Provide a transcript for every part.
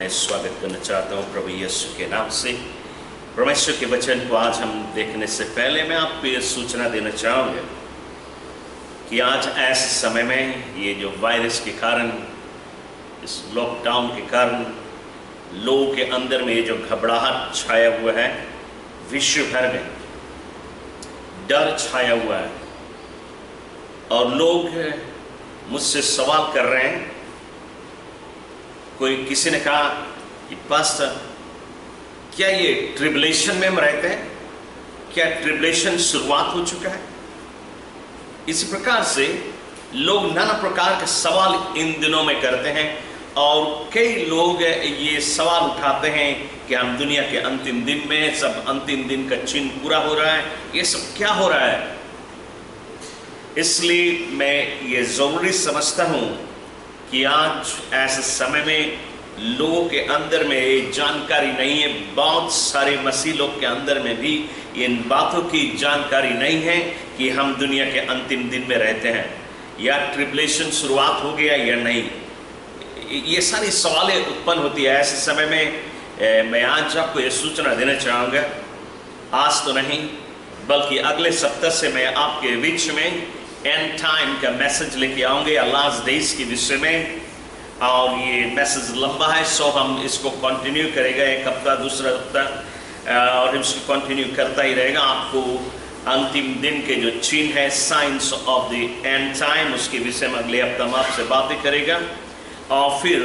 मैं स्वागत करना चाहता हूँ प्रभु यीशु के नाम से। परमेश्वर के वचन को आज हम देखने से पहले मैं आपको ये सूचना देना चाहूँगा कि आज ऐसे समय में ये जो वायरस के कारण, इस लॉकडाउन के कारण लोगों के अंदर में ये जो घबराहट छाया हुआ है, विश्व भर में डर छाया हुआ है और लोग मुझसे सवाल कर रहे हैं। कोई किसी ने कहा कि पास्टर, क्या ये ट्रिबुलेशन में हम रहते हैं? क्या ट्रिबुलेशन शुरुआत हो चुका है? इसी प्रकार से लोग नाना प्रकार के सवाल इन दिनों में करते हैं और कई लोग ये सवाल उठाते हैं कि हम दुनिया के अंतिम दिन में, सब अंतिम दिन का चिन्ह पूरा हो रहा है, ये सब क्या हो रहा है? इसलिए मैं ये ज़रूरी समझता हूँ कि आज ऐसे समय में लोगों के अंदर में ये जानकारी नहीं है। बहुत सारे मसीह लोग के अंदर में भी इन बातों की जानकारी नहीं है कि हम दुनिया के अंतिम दिन में रहते हैं या ट्रिबुलेशन शुरुआत हो गया या नहीं। ये सारी सवालें उत्पन्न होती है। ऐसे समय में मैं आज आपको ये सूचना देना चाहूँगा, आज तो नहीं बल्कि अगले सप्ताह से मैं आपके बीच में एंड टाइम का मैसेज लेके आऊँगे या लास्ट डेज के विषय में। और ये मैसेज लंबा है, सो हम इसको कंटिन्यू करेगा, एक हफ्ता दूसरा हफ्ता और इसको कंटिन्यू करता ही रहेगा। आपको अंतिम दिन के जो चिन्ह है, science of the end time, उसके विषय में अगले हफ्ता हम आपसे बातें करेगा। और फिर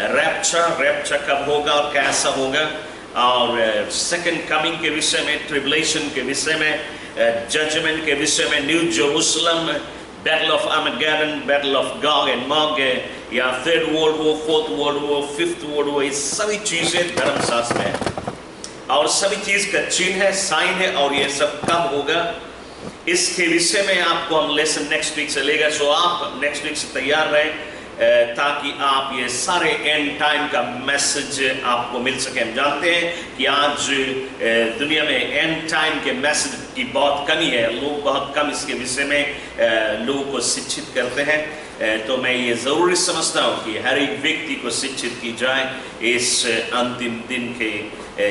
रैप्चर कब होगा और कैसा होगा, और सेकंड कमिंग के विषय में, ट्रिबुलेशन के विषय में, जजमेंट के विषय में, new Jerusalem, battle of Armageddon, battle of Gog and Magog, या third world war, fourth world war, fifth world war, ये सभी चीज़ें धर्मशास्त्र में है और सभी चीज़ का चिन्ह है, साइन है, और ये सब कब होगा इसके विषय में आपको हम लेसन नेक्स्ट वीक से लेगा। सो आप नेक्स्ट वीक से तैयार रहें ताकि आप ये सारे एंड टाइम का मैसेज आपको मिल सके। हम जानते हैं कि आज दुनिया में एंड टाइम के मैसेज की बहुत कमी है, लोग बहुत कम इसके विषय में लोगों को शिक्षित करते हैं। तो मैं ये ज़रूरी समझता हूँ कि हर एक व्यक्ति को शिक्षित की जाए इस अंतिम दिन के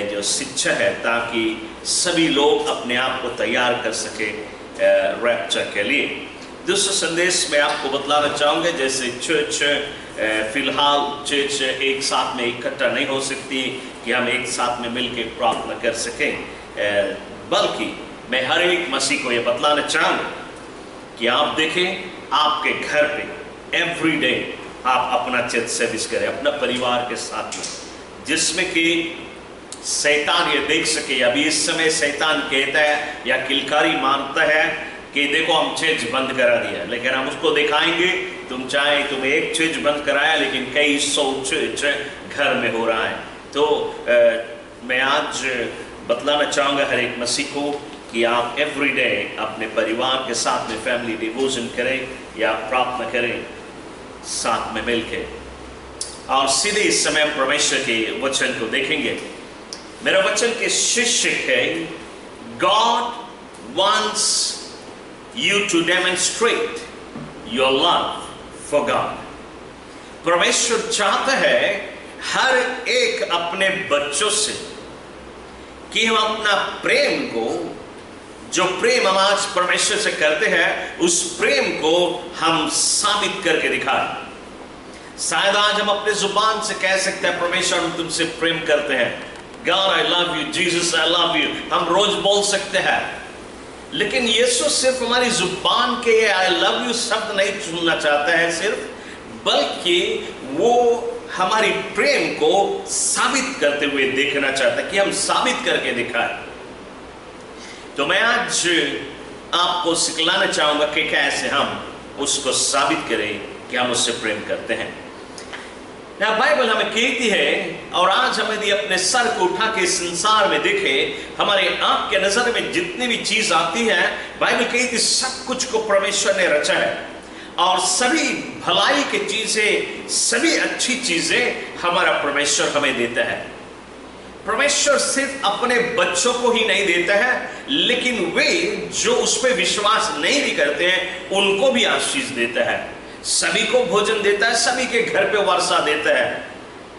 जो शिक्षा है, ताकि सभी लोग अपने आप को तैयार कर सके रैप्चर के लिए। दूसरा संदेश मैं आपको बतलाना चाहूँगा, जैसे चर्च फिलहाल चर्च एक साथ में इकट्ठा नहीं हो सकती कि हम एक साथ में मिलकर प्रार्थना कर सकें, बल्कि मैं हर एक मसीह को ये बतलाना चाहूँगा कि आप देखें आपके घर पे एवरी डे आप अपना चर्च सर्विस करें अपना परिवार के साथ में, जिसमें कि शैतान ये देख सके। अभी इस समय शैतान कहता है या किलकारी मारता है कि देखो हम चर्च बंद करा दिया, लेकिन हम उसको दिखाएंगे, तुम चाहे तुम एक चर्च बंद कराया लेकिन कई 100 चर्च घर में हो रहा है। तो मैं आज बतलाना चाहूँगा हर एक मसीह को कि आप एवरी डे अपने परिवार के साथ में फैमिली डिवोशन करें या प्रार्थना करें साथ में मिलकर। और सीधे इस समय परमेश्वर के वचन को देखेंगे। मेरा वचन के शीर्षक है, God wants you to demonstrate your love for God। परमेश्वर चाहता है हर एक अपने बच्चों से कि हम अपना प्रेम को, जो प्रेम हम आज परमेश्वर से करते हैं, उस प्रेम को हम साबित करके दिखाएं। शायद आज हम अपने जुबान से कह सकते हैं परमेश्वर हम तुमसे प्रेम करते हैं, God I love you, Jesus I love you, हम रोज बोल सकते हैं, लेकिन यीशु सिर्फ हमारी जुबान के आई लव यू शब्द नहीं सुनना चाहता है सिर्फ, बल्कि वो हमारी प्रेम को साबित करते हुए देखना चाहता है कि हम साबित करके दिखाएं। तो मैं आज आपको सिखलाना चाहूंगा कि कैसे हम उसको साबित करें कि हम उससे प्रेम करते हैं। बाइबल हमें कहती है, और आज हम यदि अपने सर को उठा के संसार में देखें, हमारे आंख के नजर में जितनी भी चीज आती है, बाइबल कहती है सब कुछ को परमेश्वर ने रचा है और सभी भलाई की चीजें, सभी अच्छी चीजें हमारा परमेश्वर हमें देता है। परमेश्वर सिर्फ अपने बच्चों को ही नहीं देता है, लेकिन वे जो उस पर विश्वास नहीं भी करते हैं उनको भी आशीष देता है। सभी को भोजन देता है, सभी के घर पे वर्षा देता है।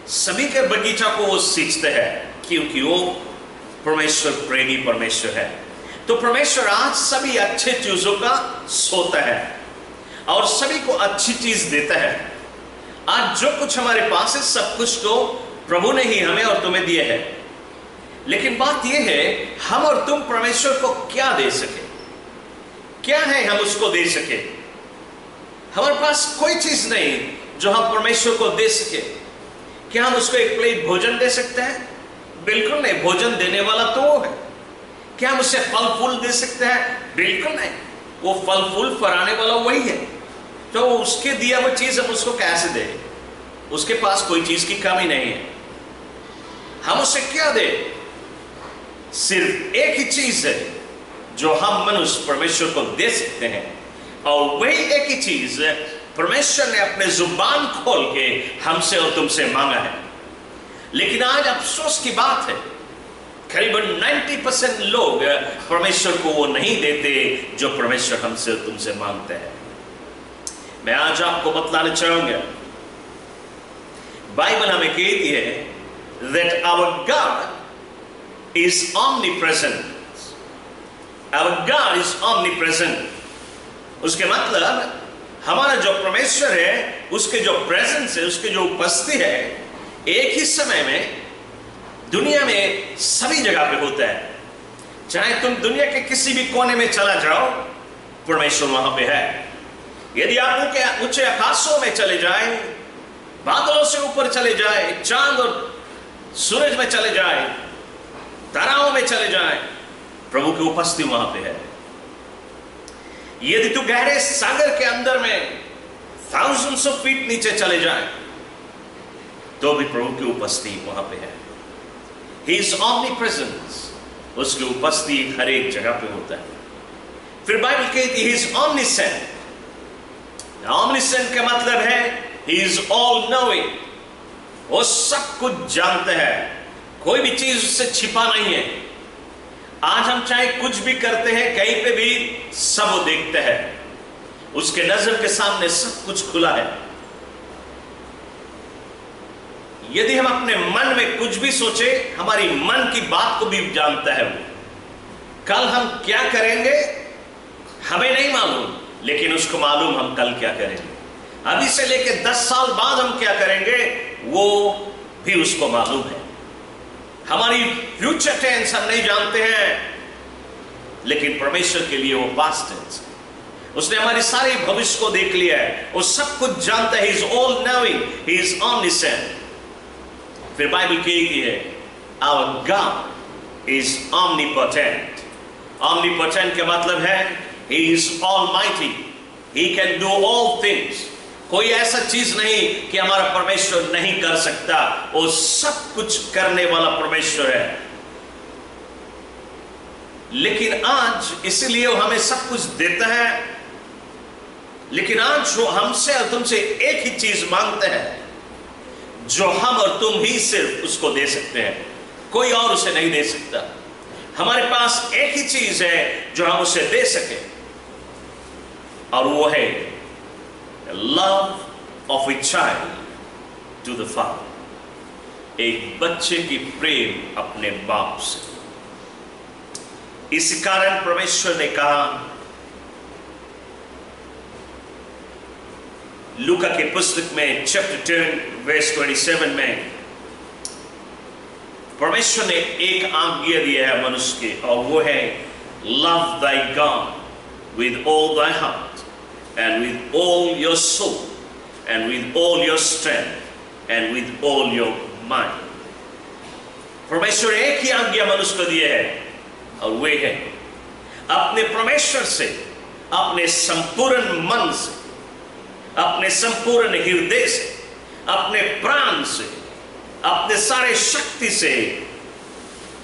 सभी के बगीचा को वो सींचते हैं, क्योंकि वो परमेश्वर प्रेमी परमेश्वर है। तो परमेश्वर आज सभी अच्छे चीजों का सोता है और सभी को अच्छी चीज देता है। आज जो कुछ हमारे पास है सब कुछ तो प्रभु ने ही हमें और तुम्हें दिए है। लेकिन बात यह है हम और तुम परमेश्वर को क्या दे सके, क्या है हम उसको दे सके। हमारे पास कोई चीज नहीं जो हम परमेश्वर को दे सके। क्या हम उसको एक प्लेट भोजन दे सकते हैं? बिल्कुल नहीं, भोजन देने वाला तो वो है। क्या हम उसे फल फूल दे सकते हैं? बिल्कुल नहीं, वो फल फूल फराने वाला वही है। तो उसके दिया वो चीज हम उसको कैसे दे? उसके पास कोई चीज की कमी नहीं है। हम उसे क्या दे? सिर्फ एक ही चीज है जो हम मनुष्य परमेश्वर को दे सकते हैं, और वही एक ही चीज परमेश्वर ने अपने जुबान खोल के हमसे और तुमसे मांगा है। लेकिन आज अफसोस की बात है, करीबन 90% लोग परमेश्वर को वो नहीं देते जो परमेश्वर हमसे और तुमसे मांगते हैं। मैं आज आपको बतलाना चाहूंगा, बाइबल हमें कहती है that our God is omnipresent. Our God is omnipresent. उसके मतलब हमारा जो परमेश्वर है उसके जो प्रेजेंस है, उसके जो उपस्थिति है, एक ही समय में दुनिया में सभी जगह पे होता है। चाहे तुम दुनिया के किसी भी कोने में चला जाओ, परमेश्वर वहां पे है। यदि आप ऊंचे आकाशों में चले जाए, बादलों से ऊपर चले जाए, चांद और सूरज में चले जाए, ताराओं में चले जाए, प्रभु की उपस्थिति वहां पे है। यदि तू गहरे सागर के अंदर में thousands of feet नीचे चले जाए, तो भी प्रभु की उपस्थिति वहां पे है। He is omnipresent. उसकी उपस्थिति हर एक जगह पे होता है। फिर बाइबल कहती है He is omniscient. Omniscient का मतलब है He is all knowing. वो सब कुछ जानते हैं, कोई भी चीज उससे छिपा नहीं है। आज हम चाहे कुछ भी करते हैं, कहीं पे भी सब वो देखते हैं। उसके नजर के सामने सब कुछ खुला है। यदि हम अपने मन में कुछ भी सोचे, हमारी मन की बात को भी जानता है वो। कल हम क्या करेंगे हमें नहीं मालूम, लेकिन उसको मालूम हम कल क्या करेंगे। अभी से लेकर 10 साल बाद हम क्या करेंगे वो भी उसको मालूम है। हमारी फ्यूचर टेंस हम नहीं जानते हैं, लेकिन परमेश्वर के लिए वो पास्ट टेंस। उसने हमारी सारी भविष्य को देख लिया है, वो सब कुछ जानता है। He is all knowing, He is omniscient. फिर बाइबल कहती है Our God is omnipotent. Omnipotent का मतलब है He is almighty. He can do all things. कोई ऐसा चीज नहीं कि हमारा परमेश्वर नहीं कर सकता, वो सब कुछ करने वाला परमेश्वर है। लेकिन आज इसीलिए वो हमें सब कुछ देता है, लेकिन आज वो हमसे और तुमसे एक ही चीज मांगता है जो हम और तुम ही सिर्फ उसको दे सकते हैं, कोई और उसे नहीं दे सकता। हमारे पास एक ही चीज है जो हम उसे दे सके, और वो है love of a child to the father. एक बच्चे की प्रेम अपने बाप से। इस कारण परमेश्वर ने कहा लूका के पुस्तक में चैप्टर 10 वर्स 27 में, परमेश्वर ने एक आज्ञा दिया है मनुष्य के, और वो है love thy God with all thy heart and with all your soul and with all your strength and with all your mind. परमेश्वर एक ही आज्ञा मनुष्य को दिया है, और वे है अपने परमेश्वर से, अपने संपूर्ण मन से, अपने संपूर्ण हृदय से, अपने प्राण से, अपने सारे शक्ति से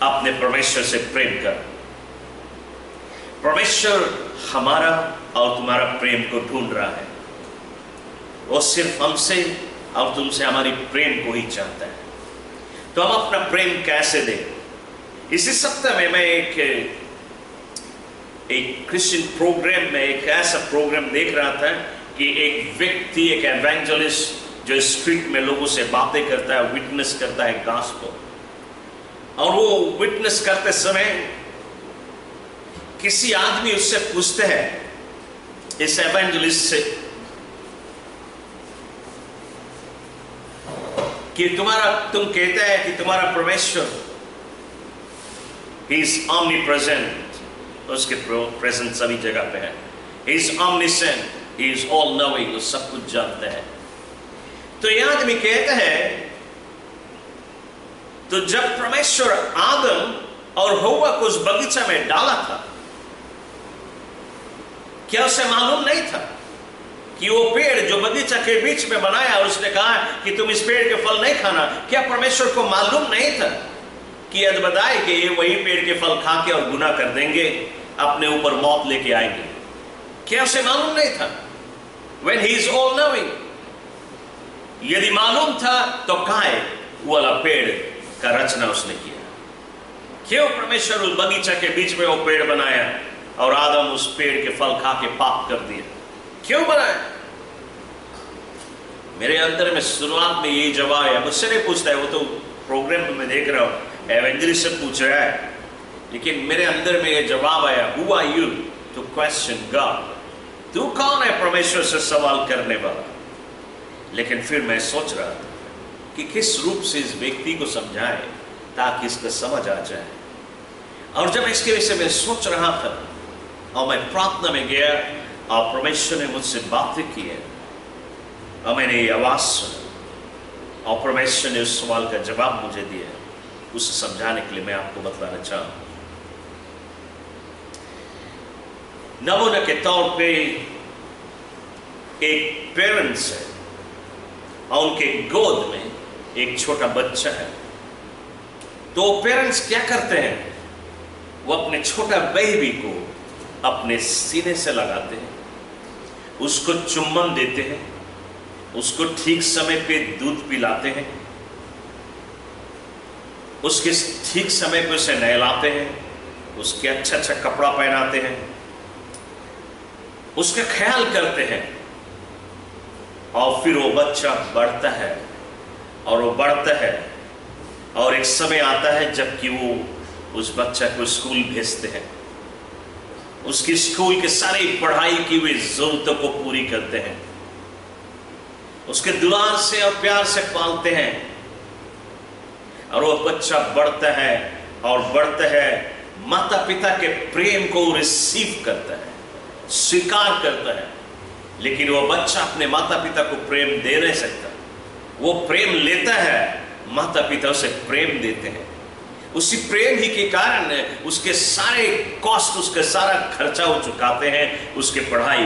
अपने परमेश्वर से प्रेम कर। परमेश्वर हमारा और तुम्हारा प्रेम को ढूंढ रहा है। वो सिर्फ हमसे और तुमसे हमारी प्रेम को ही चाहता है। तो हम अपना प्रेम कैसे दें? इसी सप्ताह में मैं एक क्रिश्चियन प्रोग्राम में एक ऐसा प्रोग्राम देख रहा था कि एक व्यक्ति, एक एवेंजलिस्ट जो स्ट्रीट में लोगों से बातें करता है, विटनेस करता है गॉस्पेल, और वो विटनेस करते समय किसी आदमी उससे पूछते हैं, इस एवेंजलिस्ट से, कि तुम कहते हैं कि तुम्हारा परमेश्वर ही इज ऑमनीप्रेजेंट, उसके प्रेजेंट सभी जगह पे है, he is omniscient, he is all knowing, वो सब कुछ जानता है। तो यह आदमी कहता है, तो जब परमेश्वर आदम और हव्वा को उस बगीचा में डाला था, क्या उसे मालूम नहीं था कि वो पेड़ जो बगीचा के बीच में बनाया और उसने कहा कि तुम इस पेड़ के फल नहीं खाना, क्या परमेश्वर को मालूम नहीं था कि अदबदाई के ये वही पेड़ के फल खा के और गुनाह कर देंगे, अपने ऊपर मौत लेके आएंगे? क्या उसे मालूम नहीं था? When he is all knowing, यदि मालूम था तो काहे वो वाला पेड़ का रचना उसने किया? क्यों परमेश्वर उस बगीचा के बीच में वो पेड़ बनाया और आदम उस पेड़ के फल खा के पाप कर दिया? क्यों बनाया? मेरे अंदर में शुरुआत में यही जवाब है, मुझसे नहीं पूछता है, वो तो प्रोग्राम में मैं देख रहा हूं एवेंजलिस्ट से पूछ रहा है, लेकिन मेरे अंदर में ये जवाब आया, Who are you to question God? तू कौन है परमेश्वर से सवाल करने वाला? लेकिन फिर मैं सोच रहा था कि किस रूप से इस व्यक्ति को समझाए ताकि इसको समझ आ जाए। और जब इसके विषय में सोच रहा था और मैं प्रार्थना में गया और परमेश्वर ने मुझसे बातें की है और मैंने ये आवाज सुना और परमेश्वर ने उस सवाल का जवाब मुझे दिया, उसे समझाने के लिए मैं आपको बतलाना चाहूँ। नमूने के तौर पे एक पेरेंट्स है और उनके गोद में एक छोटा बच्चा है, तो पेरेंट्स क्या करते हैं, वो अपने छोटा बेबी को अपने सीने से लगाते हैं, उसको चुम्बन देते हैं, उसको ठीक समय पे दूध पिलाते हैं, उसके ठीक समय पे उसे नहलाते हैं, उसके अच्छा अच्छा कपड़ा पहनाते हैं, उसका ख्याल करते हैं। और फिर वो बच्चा बढ़ता है और वो बढ़ता है और एक समय आता है जबकि वो उस बच्चा को स्कूल भेजते हैं, उसकी स्कूल के सारी पढ़ाई की हुई जरूरतों को पूरी करते हैं, उसके दुलार से और प्यार से पालते हैं, और वो बच्चा बढ़ता है और बढ़ता है, माता पिता के प्रेम को रिसीव करता है, स्वीकार करता है। लेकिन वो बच्चा अपने माता पिता को प्रेम दे नहीं सकता, वो प्रेम लेता है, माता पिता उसे प्रेम देते हैं, उसी प्रेम ही के कारण उसके सारे कॉस्ट, उसके सारा खर्चा वो चुकाते हैं उसके पढ़ाई।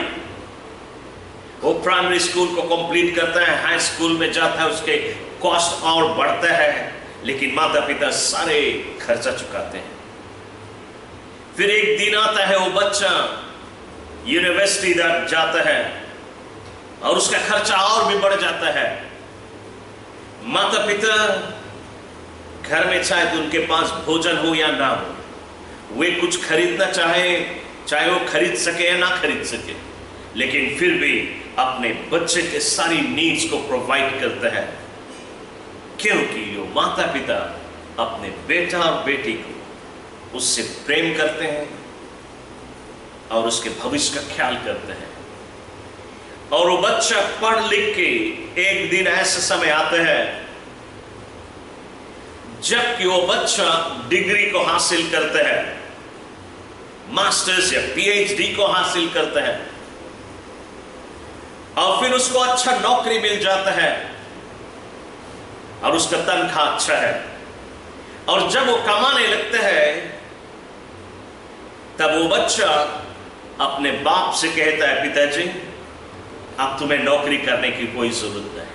वो प्राइमरी स्कूल को कंप्लीट करता है, हाई स्कूल में जाता है, उसके कॉस्ट और बढ़ता है, लेकिन माता पिता सारे खर्चा चुकाते हैं। फिर एक दिन आता है वो बच्चा यूनिवर्सिटी जाता है और उसका खर्चा और भी बढ़ जाता है। माता पिता घर में चाहे तो उनके पास भोजन हो या ना हो, वे कुछ खरीदना चाहे वो खरीद सके या ना खरीद सके, लेकिन फिर भी अपने बच्चे के सारी नीड्स को प्रोवाइड करता है, क्योंकि वो माता पिता अपने बेटा और बेटी को उससे प्रेम करते हैं और उसके भविष्य का ख्याल करते हैं। और वो बच्चा पढ़ लिख के एक दिन ऐसा समय आता है जबकि वो बच्चा डिग्री को हासिल करता है, मास्टर्स या पीएचडी को हासिल करता है, और फिर उसको अच्छा नौकरी मिल जाता है और उसका तनख्वाह अच्छा है, और जब वो कमाने लगता है तब वो बच्चा अपने बाप से कहता है, पिताजी अब तुम्हें नौकरी करने की कोई जरूरत नहीं,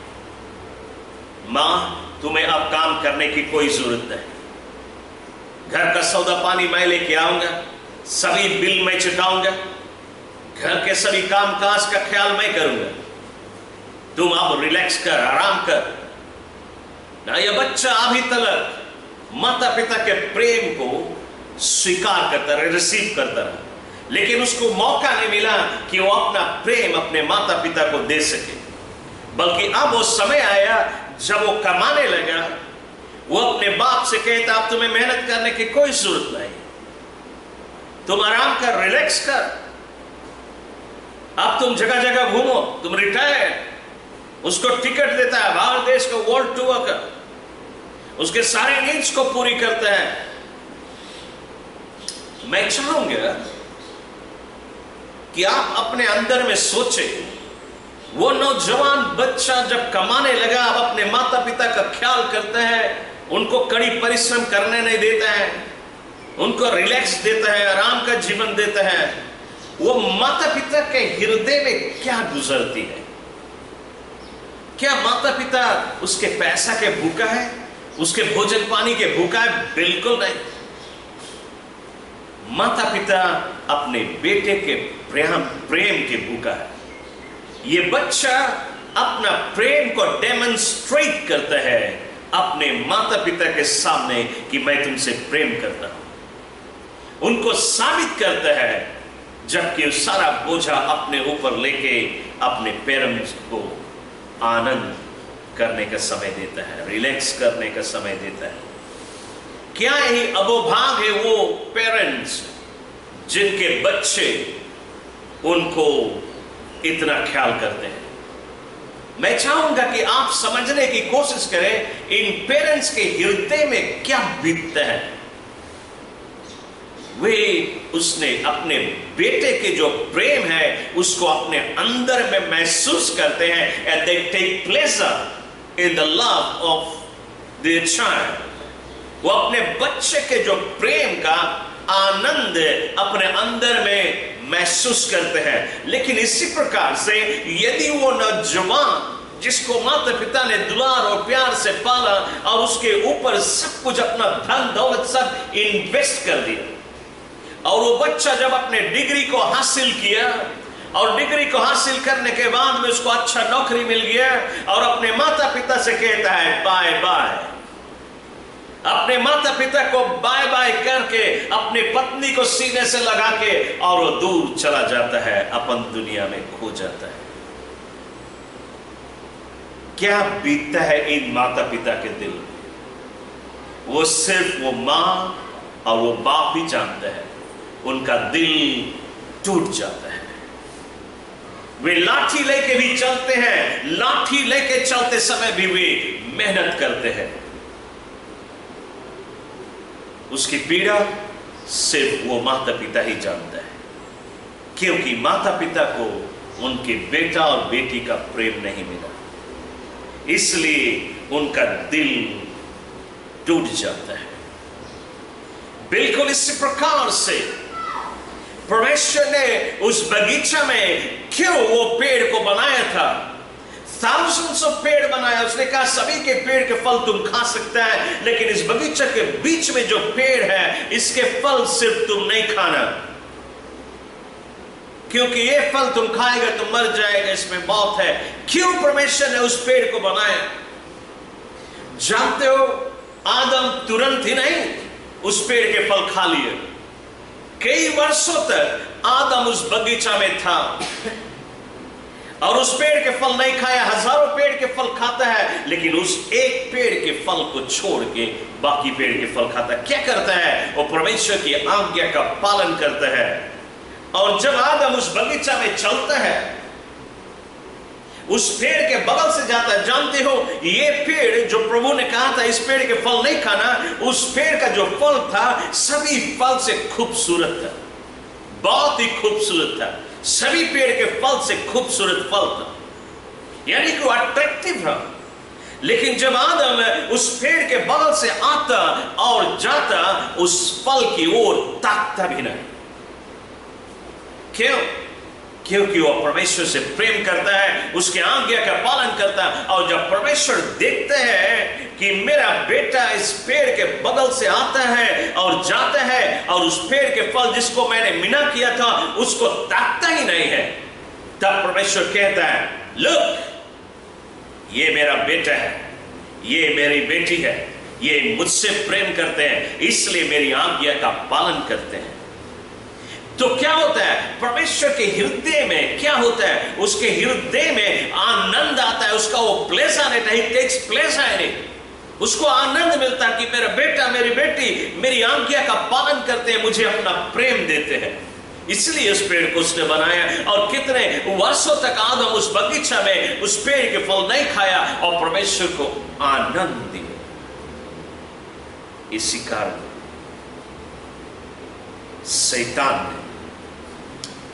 मां तुम्हें अब काम करने की कोई जरूरत नहीं, घर का सौदा पानी मैं लेके आऊंगा, सभी बिल मैं चुकाऊंगा, घर के सभी काम काज का ख्याल मैं करूंगा, तुम अब रिलैक्स कर, आराम कर ना। यह बच्चा अभी तक माता पिता के प्रेम को स्वीकार करता रहा, रिसीव करता रहा, लेकिन उसको मौका नहीं मिला कि वो अपना प्रेम अपने माता पिता को दे सके। बल्कि अब वो समय आया जब वो कमाने लगा, वो अपने बाप से कहता अब तुम्हें मेहनत करने की कोई जरूरत नहीं, तुम आराम कर, रिलैक्स कर, अब तुम जगह जगह घूमो, तुम रिटायर। उसको टिकट देता है बाहर देश को, वर्ल्ड टूर का, उसके सारे नीड्स को पूरी करता है। मैं चाहूंगा कि आप अपने अंदर में सोचें, वो नौजवान बच्चा जब कमाने लगा, अब अपने माता पिता का ख्याल करता है, उनको कड़ी परिश्रम करने नहीं देता है, उनको रिलैक्स देता है, आराम का जीवन देता है। वो माता पिता के हृदय में क्या गुजरती है? क्या माता पिता उसके पैसा के भूखा है, उसके भोजन पानी के भूखा है? बिल्कुल नहीं। माता पिता अपने बेटे के प्रेम के भूखा है। ये बच्चा अपना प्रेम को डेमोन्स्ट्रेट करता है अपने माता पिता के सामने कि मैं तुमसे प्रेम करता हूं। उनको साबित करता है, जबकि वो सारा बोझा अपने ऊपर लेके अपने पेरेंट्स को आनंद करने का समय देता है, रिलैक्स करने का समय देता है। क्या ही अबोभाग है वो पेरेंट्स जिनके बच्चे उनको इतना ख्याल करते हैं। मैं चाहूंगा कि आप समझने की कोशिश करें इन पेरेंट्स के हृदय में क्या बीतता है। वे उसने अपने बेटे के जो प्रेम है उसको अपने अंदर में महसूस करते हैं, and they take pleasure in the love of their child. वो अपने बच्चे के जो प्रेम का आनंद अपने अंदर में महसूस करते हैं। लेकिन इसी प्रकार से यदि वो नौजवान जिसको माता पिता ने दुलार और प्यार से पाला और उसके ऊपर सब कुछ अपना धन दौलत सब इन्वेस्ट कर दिया, और वो बच्चा जब अपने डिग्री को हासिल किया और डिग्री को हासिल करने के बाद में उसको अच्छा नौकरी मिल गया और अपने माता पिता से कहता है बाय बाय, अपने माता पिता को बाय बाय करके अपनी पत्नी को सीने से लगा के और वो दूर चला जाता है, अपन दुनिया में खो जाता है। क्या बीतता है इन माता पिता के दिल में? वो सिर्फ वो मां और वो बाप ही जानते हैं। उनका दिल टूट जाता है। वे लाठी लेके भी चलते हैं, लाठी लेके चलते समय भी वे मेहनत करते हैं। उसकी पीड़ा सिर्फ वो माता पिता ही जानता है, क्योंकि माता पिता को उनके बेटा और बेटी का प्रेम नहीं मिला, इसलिए उनका दिल टूट जाता है। बिल्कुल इसी प्रकार से परमेश्वर ने उस बगीचा में क्यों वो पेड़ को बनाया था, thousands of पेड़ बनाया। उसने कहा सभी के पेड़ के फल तुम खा सकता है, लेकिन इस बगीचा के बीच में जो पेड़ है इसके फल सिर्फ तुम नहीं खाना, क्योंकि ये फल तुम खाएगा तो मर जाएगा, इसमें मौत है। क्यों परमेश्वर ने उस पेड़ को बनाया? जानते हो, आदम तुरंत ही नहीं उस पेड़ के फल खा लिए। कई वर्षों तक आदम उस बगीचा में था और उस पेड़ के फल नहीं खाया। हजारों पेड़ के फल खाता है, लेकिन उस एक पेड़ के फल को छोड़ के बाकी पेड़ के फल खाता है। क्या करता है? वो परमेश्वर की आज्ञा का पालन करता है। और जब आदम उस बगीचा में चलता है, उस पेड़ के बगल से जाता है, जानते हो ये पेड़ जो प्रभु ने कहा था इस पेड़ के फल नहीं खाना, उस पेड़ का जो फल था सभी फल से खूबसूरत था, बहुत ही खूबसूरत था। सभी पेड़ के फल से खूबसूरत फल था, यानी कि वो अट्रैक्टिव था। लेकिन जब आदम उस पेड़ के बगल से आता और जाता, उस फल की ओर ताकता भी नहीं। क्यों? क्योंकि वो परमेश्वर से प्रेम करता है, उसके आज्ञा का पालन करता है। और जब परमेश्वर देखते हैं कि मेरा बेटा इस पेड़ के बगल से आता है और जाता है और उस पेड़ के फल जिसको मैंने मिना किया था उसको ताकता ही नहीं है, तब परमेश्वर कहता है लुक, ये मेरा बेटा है, ये मेरी बेटी है, ये मुझसे प्रेम करते हैं, इसलिए मेरी आज्ञा का पालन करते हैं। तो क्या होता है? परमेश्वर के हृदय में क्या होता है? उसके हृदय में आनंद आता है, उसका वो प्लेजर है, ही टेक्स प्लेजर इन। उसको आनंद मिलता है कि मेरा बेटा मेरी बेटी मेरी आज्ञा का पालन करते हैं, मुझे अपना प्रेम देते हैं। इसलिए उस पेड़ को उसने बनाया, और कितने वर्षों तक आदम उस बगीचा में उस पेड़ के फल नहीं खाया और परमेश्वर को आनंद दिया। इसी कारण शैतान ने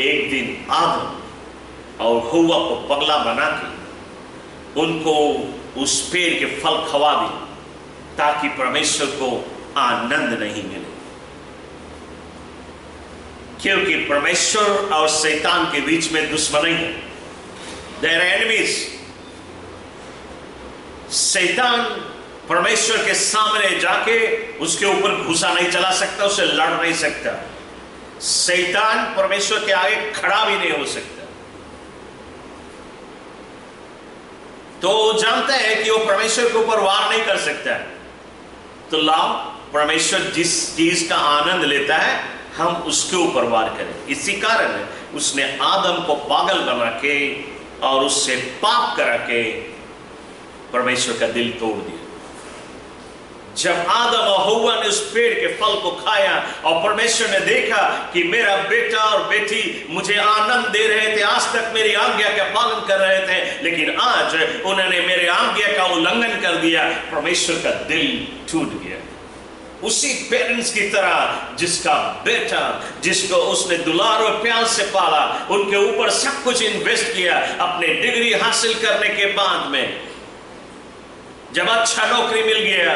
एक दिन आदम और हव्वा को पगला बना के उनको उस पेड़ के फल खवा दी, ताकि परमेश्वर को आनंद नहीं मिले। क्योंकि परमेश्वर और शैतान के बीच में दुश्मनी है, देयर एनिमीज। शैतान परमेश्वर के सामने जाके उसके ऊपर घुसा नहीं चला सकता, उससे लड़ नहीं सकता। शैतान परमेश्वर के आगे खड़ा भी नहीं हो सकता। तो जानता है कि वो परमेश्वर के ऊपर वार नहीं कर सकता। तो लाओ, परमेश्वर जिस चीज का आनंद लेता है हम उसके ऊपर वार करें। इसी कारण उसने आदम को पागल बना के और उससे पाप करा के परमेश्वर का दिल तोड़ दिया। जब आदम और हव्वा ने उस पेड़ के फल को खाया और परमेश्वर ने देखा कि मेरा बेटा और बेटी मुझे आनंद दे रहे थे, आज तक मेरी आज्ञा का पालन कर रहे थे, लेकिन आज उन्होंने मेरे आज्ञा का उल्लंघन कर दिया, परमेश्वर का दिल टूट गया। उसी पेरेंट्स की तरह जिसका बेटा, जिसको उसने दुलार और प्यार से पाला, उनके ऊपर सब कुछ इन्वेस्ट किया, अपने डिग्री हासिल करने के बाद में जब अच्छा नौकरी मिल गया,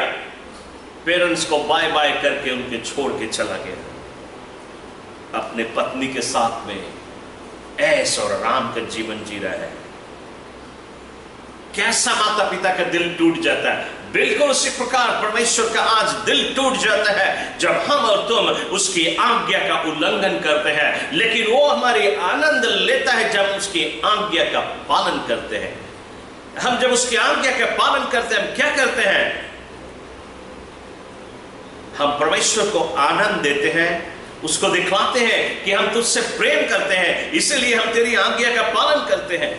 पेरेंट्स को बाय बाय करके उनके छोड़ के चला गया। अपने पत्नी के साथ में ऐश और आराम का जीवन जी रहा है। कैसा माता पिता का दिल टूट जाता है। बिल्कुल उसी प्रकार परमेश्वर का आज दिल टूट जाता है जब हम और तुम उसकी आज्ञा का उल्लंघन करते हैं। लेकिन वो हमारी आनंद लेता है जब उसकी आज्ञा का पालन करते हैं। हम जब उसकी आज्ञा का पालन करते हैं, हम क्या करते हैं? हम परमेश्वर को आनंद देते हैं, उसको दिखलाते हैं कि हम तुझसे प्रेम करते हैं, इसलिए हम तेरी आज्ञा का पालन करते हैं।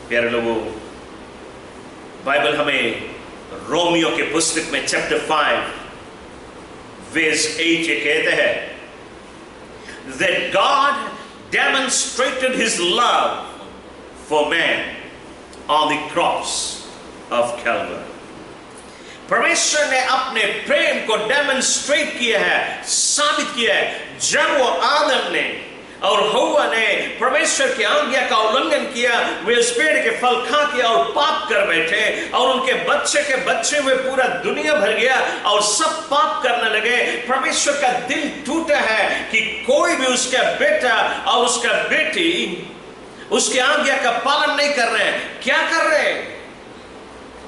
प्यारे लोगों, बाइबल हमें रोमियो के पुस्तक में चैप्टर 5 वर्स 8 ये कहते हैं that God demonstrated his love for man on the cross of Calvary। परमेश्वर ने अपने प्रेम को डेमोन्स्ट्रेट किया है, साबित किया है, जब वो आदम ने और हव्वा ने परमेश्वर की आज्ञा का उल्लंघन किया। वे उस पेड़ के फल खा के और पाप कर बैठे और उनके बच्चे के बच्चे हुए पूरा दुनिया भर गया और सब पाप करने लगे। परमेश्वर का दिल टूटा है कि कोई भी उसका बेटा और उसका बेटी उसकी आज्ञा का पालन नहीं कर रहे हैं। क्या कर रहे हैं?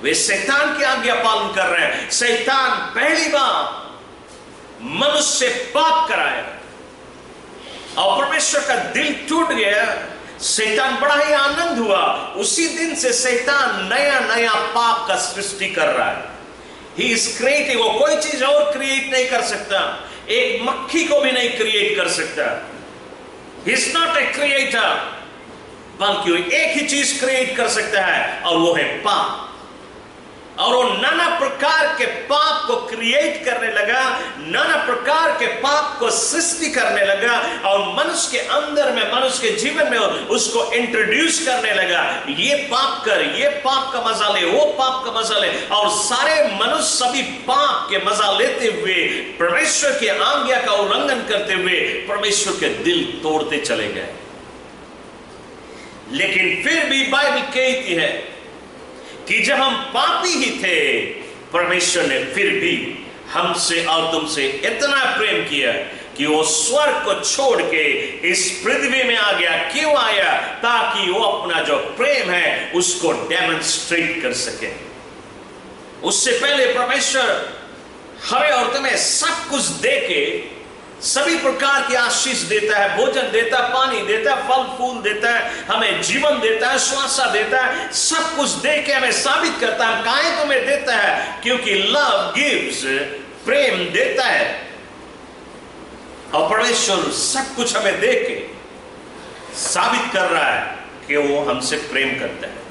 वे शैतान की आज्ञा पालन कर रहे हैं। शैतान पहली बार मनुष्य से पाप कराया और परमेश्वर का दिल टूट गया। शैतान बड़ा ही आनंद हुआ। उसी दिन से शैतान नया नया पाप का सृष्टि कर रहा है। He is creative. वो कोई चीज और क्रिएट नहीं कर सकता, एक मक्खी को भी नहीं क्रिएट कर सकता। He is not a creator, बल्कि वो एक ही चीज क्रिएट कर सकता है और वो है पाप। और वो नाना प्रकार के पाप को क्रिएट करने लगा, नाना प्रकार के पाप को सृष्टि करने लगा और मनुष्य के अंदर में, मनुष्य के जीवन में उसको इंट्रोड्यूस करने लगा। ये पाप कर, ये पाप का मजा ले, वो पाप का मजा ले, और सारे मनुष्य सभी पाप के मजा लेते हुए परमेश्वर की आज्ञा का उल्लंघन करते हुए परमेश्वर के दिल तोड़ते चले गए। लेकिन फिर भी बाइबल कहती है कि जब हम पापी ही थे, परमेश्वर ने फिर भी हमसे और तुमसे इतना प्रेम किया कि वो स्वर्ग को छोड़ के इस पृथ्वी में आ गया। क्यों आया? ताकि वो अपना जो प्रेम है उसको डेमोन्स्ट्रेट कर सके। उससे पहले परमेश्वर हमें और तुम्हें सब कुछ दे के सभी प्रकार की आशीष देता है, भोजन देता है, पानी देता है, फल फूल देता है, हमें जीवन देता है, श्वास देता है, सब कुछ दे के हमें साबित करता है। काहे तुम्हें देता है? क्योंकि लव गिव्स, प्रेम देता है। और परमेश्वर सब कुछ हमें दे के साबित कर रहा है कि वो हमसे प्रेम करता है,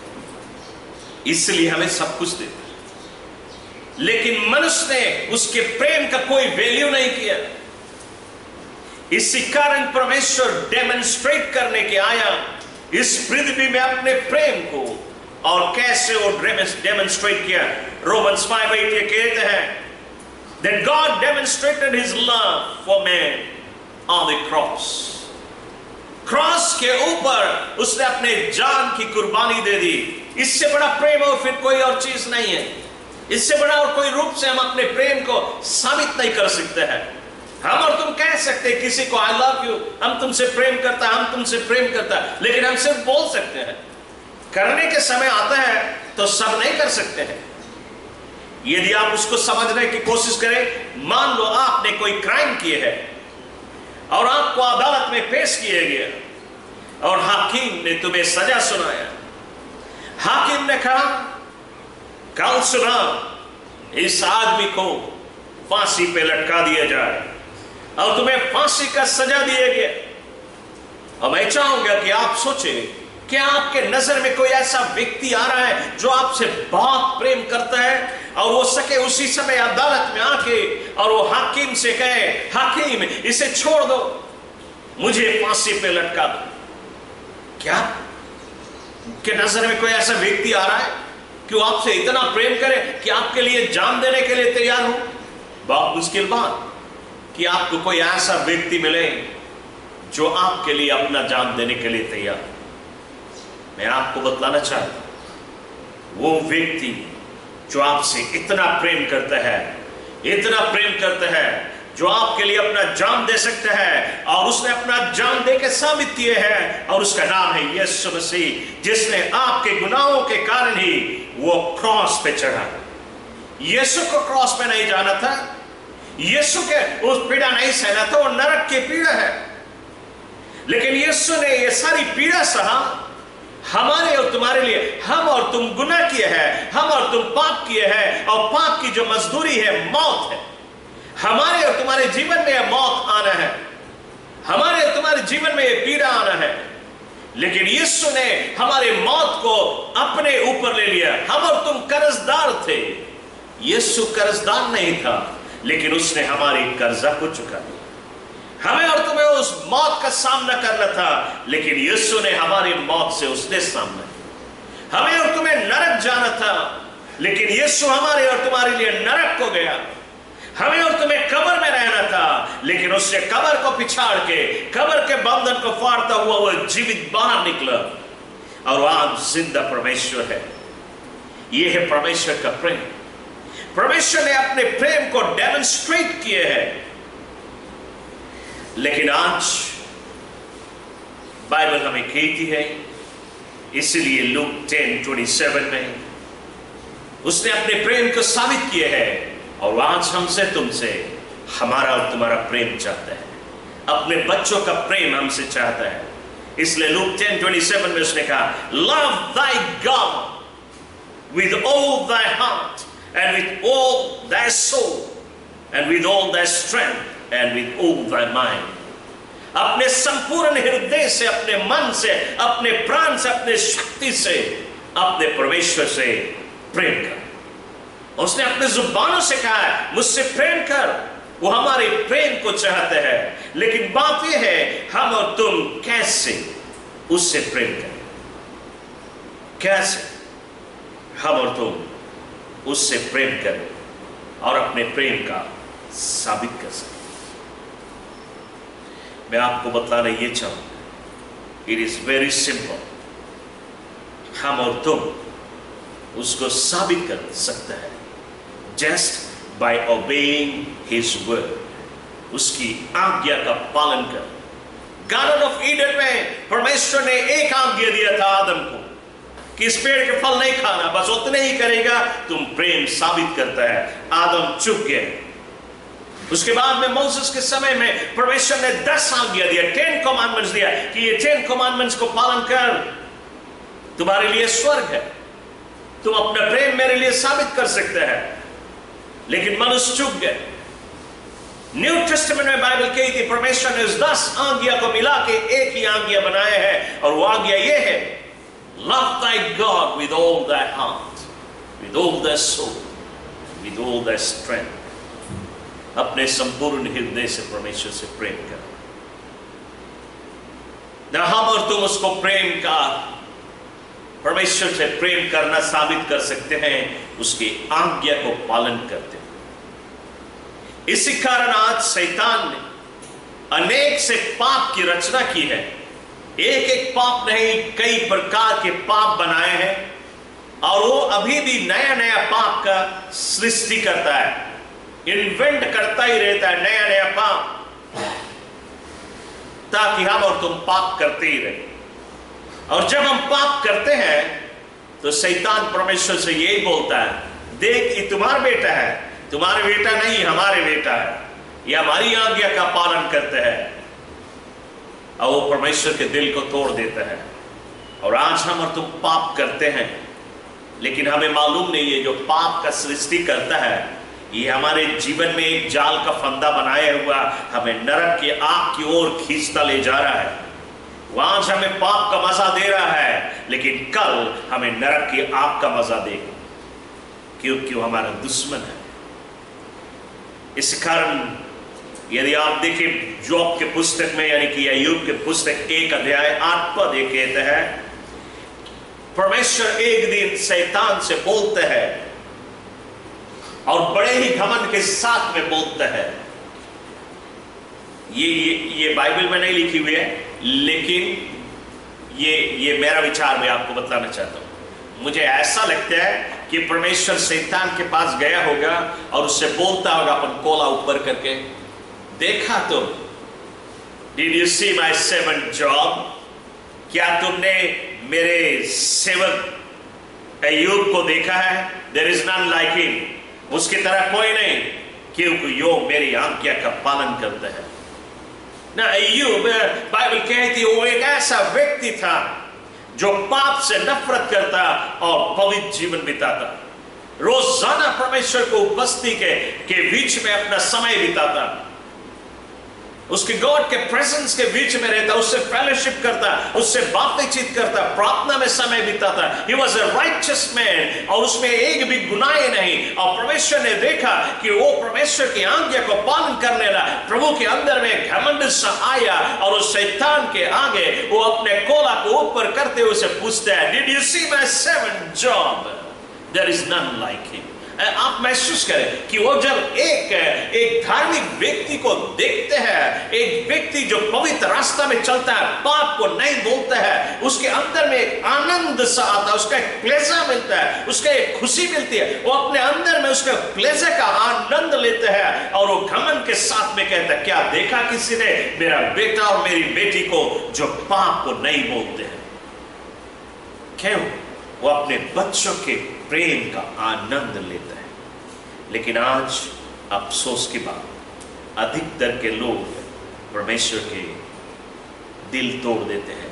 इसलिए हमें सब कुछ देता है। लेकिन मनुष्य ने उसके प्रेम का कोई वैल्यू नहीं किया। इसी कारण परमेश्वर डेमोन्स्ट्रेट करने के आया इस पृथ्वी में अपने प्रेम को। और कैसे वो डेमोन्स्ट्रेट किया? रोमन्स 5:8 ये कहते हैं that God demonstrated his love for man on the cross. Cross के ऊपर उसने अपने जान की कुर्बानी दे दी। इससे बड़ा प्रेम और फिर कोई और चीज नहीं है। इससे बड़ा और कोई रूप से हम अपने प्रेम को साबित नहीं कर सकते हैं। हम और तुम कह सकते हैं किसी को आई लव यू, हम तुमसे प्रेम करता है, हम तुमसे प्रेम करता है, लेकिन हम सिर्फ बोल सकते हैं। करने के समय आता है तो सब नहीं कर सकते हैं। यदि आप उसको समझने की कोशिश करें, मान लो आपने कोई क्राइम किए है और आपको अदालत में पेश किया गया और हाकिम ने तुम्हें सजा सुनाया। हाकिम ने कहा कल सुना इस आदमी को फांसी पे लटका दिया जाए और तुम्हें फांसी का सजा दिया गया। और मैं चाहूंगा कि आप सोचें, क्या आपके नजर में कोई ऐसा व्यक्ति आ रहा है जो आपसे बहुत प्रेम करता है और वो सके उसी समय अदालत में आके और वो हाकिम से कहे हाकिम इसे छोड़ दो, मुझे फांसी पे लटका दो? क्या के नजर में कोई ऐसा व्यक्ति आ रहा है कि वो आपसे इतना प्रेम करे कि आपके लिए जान देने के लिए तैयार हो? बहुत मुश्किल बात कि आपको कोई ऐसा व्यक्ति मिले जो आपके लिए अपना जान देने के लिए तैयार। मैं आपको बतलाना चाहता हूं, वो व्यक्ति जो आपसे इतना प्रेम करता है, इतना प्रेम करता है, जो आपके लिए अपना जान दे सकता है और उसने अपना जान दे के साबित किए हैं, और उसका नाम है यीशु मसीह, जिसने आपके गुनाहों के कारण ही वो क्रॉस पे चढ़ा। यीशु को क्रॉस पे नहीं जाना था, यीशु के उस पीड़ा नहीं सहना था, वो नरक की पीड़ा है। लेकिन यीशु ने ये सारी पीड़ा सहा हमारे और तुम्हारे लिए। हम और तुम गुनाह किए हैं, हम और तुम पाप किए हैं, और पाप की जो मजदूरी है मौत है। हमारे और तुम्हारे जीवन में यह मौत आना है, हमारे और तुम्हारे जीवन में यह पीड़ा आना है। लेकिन यीशु ने हमारे मौत को अपने ऊपर ले लिया। हम और तुम कर्जदार थे, यीशु कर्जदार नहीं था, लेकिन उसने हमारी कर्जा को चुका दिया। हमें और तुम्हें उस मौत का सामना करना था, लेकिन यीशु ने हमारी मौत से उसने सामना किया। हमें और तुम्हें नरक जाना था, लेकिन यीशु हमारे और तुम्हारे लिए नरक को गया। हमें और तुम्हें कब्र में रहना था, लेकिन उसने कब्र को पिछाड़ के, कब्र के बंधन को फाड़ता हुआ वो जीवित बाहर निकला और आज जिंदा परमेश्वर है। यह है परमेश्वर का प्रेम। परमेश्वर ने अपने प्रेम को डेमोन्स्ट्रेट किए है। लेकिन आज बाइबल हमें कहती है, इसलिए लूक 10:27 में उसने अपने प्रेम को साबित किए है, और आज हमसे तुमसे हमारा और तुम्हारा प्रेम चाहता है, अपने बच्चों का प्रेम हमसे चाहता है। इसलिए लूक 10:27 में उसने कहा, love thy God with all thy heart and with all thy soul and with all thy strength and with all thy mind। अपने संपूर्ण हृदय से, अपने मन से, अपने प्राण से, अपने शक्ति से अपने परमेश्वर से प्रेम कर। उसने अपने जुबानों से कहा है मुझसे प्रेम कर। वो हमारे प्रेम को चाहते हैं, लेकिन बात यह है हम और तुम कैसे उससे प्रेम करें, कैसे हम और तुम उससे प्रेम करें और अपने प्रेम का साबित कर सकें। मैं आपको बतलाना ये चाहूंगा, इट इज वेरी सिंपल। हम और तुम उसको साबित कर सकते हैं just by obeying his word, उसकी आज्ञा का पालन कर। गार्डन ऑफ ईडन में परमेश्वर ने एक आज्ञा दिया था आदम को कि इस पेड़ के फल नहीं खाना, बस उतने ही करेगा तुम प्रेम साबित करता है। आदम चुप गए। उसके बाद में मोसेस के समय में परमेश्वर ने 10 आज्ञा दिया, 10 कमांडमेंट्स दिया कि ये 10 कमांडमेंट्स को पालन कर, तुम्हारे लिए स्वर्ग है, तुम अपना प्रेम मेरे लिए साबित कर सकते हैं। लेकिन मनुष्य चुप गए। न्यू टेस्टामेंट में बाइबल कहती है परमेश्वर ने उस 10 आज्ञा को मिला के एक ही आज्ञा बनाया है, और वो आज्ञा ये है, love thy God with all thy heart, with all thy soul, with all thy strength. अपने संपूर्ण हृदय से परमेश्वर से प्रेम कर। ना हम और तुम उसको प्रेम का, परमेश्वर से प्रेम करना साबित कर सकते हैं उसकी आज्ञा को पालन करते हैं। इसी कारण आज शैतान ने अनेक से पाप की रचना की है। एक एक पाप नहीं, कई प्रकार के पाप बनाए हैं, और वो अभी भी नया नया पाप का सृष्टि करता है, इन्वेंट करता ही रहता है नया नया पाप, ताकि हम और तुम पाप करते ही रहे। और जब हम पाप करते हैं तो शैतान परमेश्वर से यही बोलता है, देख ये तुम्हारा बेटा है, तुम्हारे बेटा नहीं हमारे बेटा है, ये हमारी आज्ञा का पालन करते हैं। और वो परमेश्वर के दिल को तोड़ देता है। और आज हम और तुम पाप करते हैं, लेकिन हमें मालूम नहीं है जो पाप का सृष्टि करता है ये हमारे जीवन में एक जाल का फंदा बनाया हुआ हमें नरक की आग की ओर खींचता ले जा रहा है। वहां से हमें पाप का मजा दे रहा है, लेकिन कल हमें नरक की आग का मजा देगा, क्योंकि वो हमारा दुश्मन है। इस कारण यदि आप देखें जोब के पुस्तक में, यानी कि अय्यूब के पुस्तक 1 अध्याय 8 पद कहते हैं, परमेश्वर एक दिन शैतान से बोलते हैं और बड़े ही घमंड के साथ में बोलता है। ये बाइबल में नहीं लिखी हुई है, लेकिन ये मेरा विचार मैं आपको बताना चाहता हूं। मुझे ऐसा लगता है कि परमेश्वर शैतान के पास गया होगा और उससे बोलता होगा अपन कोला ऊपर करके, देखा तुम, did you see my servant Job, क्या तुमने मेरे सेवक अय्यूब को देखा है? There is none like him, उसकी तरह कोई नहीं, क्योंकि यो मेरी आज्ञा का पालन करता है। ना अय्यूब, बाइबल कहती है वो एक ऐसा व्यक्ति था जो पाप से नफरत करता और पवित्र जीवन बिताता, रोजाना परमेश्वर को उपस्थिति के बीच में अपना समय बिताता, उसके गॉड के प्रेजेंस के बीच में रहता, उससे फेलोशिप करता, उससे बातचीत करता, प्रार्थना में समय बिताता। He was a righteous man, और उसमें एक भी गुनाह नहीं। और परमेश्वर ने देखा कि वो परमेश्वर की आज्ञा को पालन करने लगा, प्रभु के अंदर में घमंड सा आया, और उस शैतान के आगे वो अपने कोला को ऊपर करते हुए उसे पूछता है, Did you see my servant Job? There is none like him. आप महसूस करें कि वो जब एक धार्मिक व्यक्ति को देखते हैं, एक व्यक्ति जो पवित्र रास्ता में चलता है, पाप को नहीं बोलता है, उसके अंदर में एक आनंद सा आता है, उसका एक प्लेजर मिलता है, उसका एक खुशी मिलती है, वो अपने अंदर में उसका प्लेजर का आनंद लेते हैं, और वो घमंड के साथ में कहता है, क्या देखा किसी ने मेरा बेटा और मेरी बेटी को जो पाप को नहीं बोलते हैं? क्यों? वो अपने बच्चों के प्रेम का आनंद लेता है। लेकिन आज अफसोस की बात, अधिकतर के लोग परमेश्वर के दिल तोड़ देते हैं,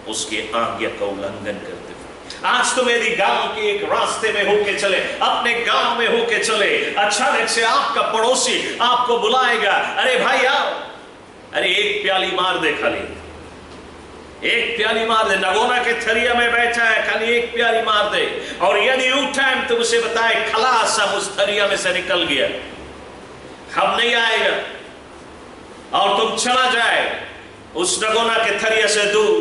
उसके आज्ञा का उल्लंघन करते हैं। आज तुम यदि गांव के एक रास्ते में होके चले, अपने गांव में होके चले, अचानक से आपका पड़ोसी आपको बुलाएगा, अरे भाई आओ, अरे एक प्याली मार दे, खाली एक प्याली मार दे, नगोना के थरिया में बैठा है, खाली एक प्याली मार दे। और यदि उस टाइम तुम उसे बताए खलास हम उस थरिया में से निकल गया, हम नहीं आएगा, और तुम चला जाए उस नगोना के थरिया से दूर,